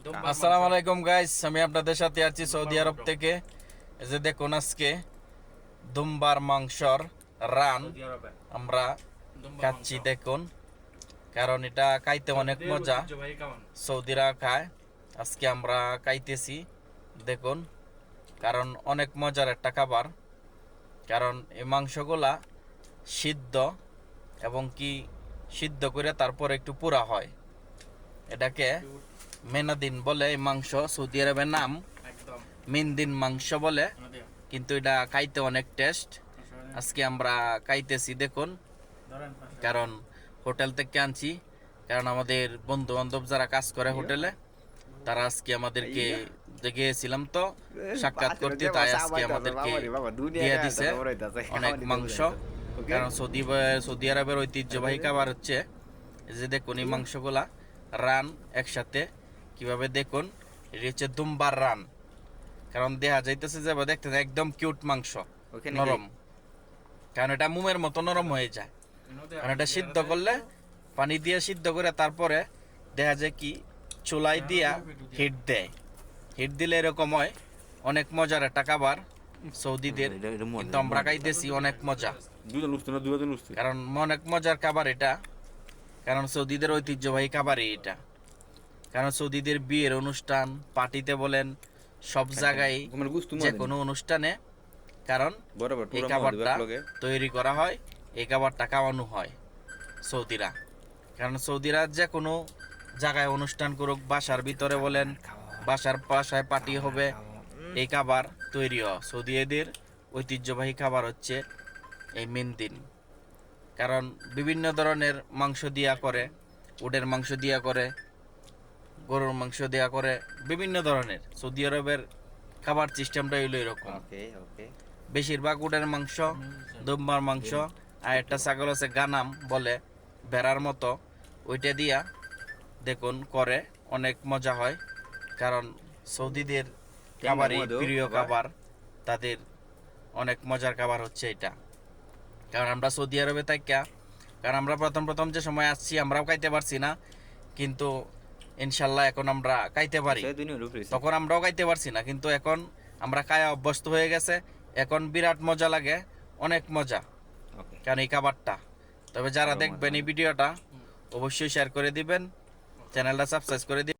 আসসালামু আলাইকুম গাইস, আমি আপনাদের সাথে আছি সৌদি আরব থেকে। এই যে দেখুন, আজকে দুম্বার মাংসর রান আমরা খাচ্ছি দেখুন, কারণ এটা খাইতে অনেক মজা। সৌদিরা খায়, আজকে আমরা খাইতেছি দেখুন, কারণ অনেক মজার একটা খাবার। কারণ এই মাংসগুলা সিদ্ধ এবং কি সিদ্ধ করে তারপর একটু পোড়া হয়। এটাকে মেনাদিন বলে এই মাংস, সৌদি আরবের নাম মিনদিন মাংস বলে, কিন্তু এটা খাইতে অনেক টেস্ট। আজকে আমরা খাইতেছি দেখুন, কারণ হোটেল থেকে আনছি। কারণ আমাদের বন্ধু বান্ধব যারা কাজ করে হোটেলে, তারা আজকে আমাদেরকে গিয়েছিলাম তো সাক্ষাৎ করতে, তাই আজকে আমাদেরকে দিয়ে দিছে অনেক মাংস। কারণ সৌদি আরবের ঐতিহ্যবাহী খাবার হচ্ছে এই যে দেখুন, এই মাংসগুলা রান একসাথে কিভাবে দেখুন, এটি হচ্ছে দুম্বার রান। কারণ দেখা যাইতেছে যে দেখতে একদম কিউট মাংস, নরম, কারণ এটা মোমের মতো নরম হয়ে যায়। কারণ এটা সিদ্ধ করলে, পানি দিয়ে সিদ্ধ করে তারপরে দেখা যায় কি চুলাই দিয়া হিট দেয়। হিট দিলে এরকম হয়, অনেক মজার একটা খাবার সৌদিদের, কিন্তু আমরা খাইতেছি অনেক মজা, কারণ অনেক মজার খাবার এটা। কারণ সৌদিদের ঐতিহ্যবাহী খাবারই এটা। কারণ সৌদিদের বিয়ের অনুষ্ঠান, পার্টিতে বলেন, সব জায়গায় যে কোনো অনুষ্ঠানে কারণ এই খাবারটা তৈরি করা হয়, এই খাবারটা খাওয়ানো হয় সৌদিরা। কারণ সৌদিরা যে কোনো জায়গায় অনুষ্ঠান করুক, বাসার ভিতরে বলেন, বাসায় পার্টি হবে, এই খাবার তৈরি হয়। সৌদিদের ঐতিহ্যবাহী খাবার হচ্ছে এই মিনদিন। কারণ বিভিন্ন ধরনের মাংস দিয়া করে, উটের মাংস দিয়া করে, গরুর মাংস দেয়া করে, বিভিন্ন ধরনের। সৌদি আরবের খাবার সিস্টেমটা হইলো এরকম। বেশিরভাগ উটের মাংস, দুম্বার মাংস, আর একটা ছাগল আছে গানাম বলে, ভেড়ার মতো, ওইটা দিয়া দেখুন করে, অনেক মজা হয়। কারণ সৌদিদের খাবারই প্রিয় খাবার, তাদের অনেক মজার খাবার হচ্ছে এটা। কারণ আমরা সৌদি আরবে থাকি, কারণ আমরা প্রথম যে সময় আসছি আমরাও খাইতে পারছি না, কিন্তু ইনশাল্লাহ এখন আমরা খাইতে পারি। তখন আমরাও খাইতে পারছি না, কিন্তু এখন আমরা খায়া অভ্যস্ত হয়ে গেছে। এখন বিরাট মজা লাগে, অনেক মজা কারণ এই খাবারটা। তবে যারা দেখবেন এই ভিডিওটা, অবশ্যই শেয়ার করে দিবেন, চ্যানেলটা সাবস্ক্রাইব করে দিবেন।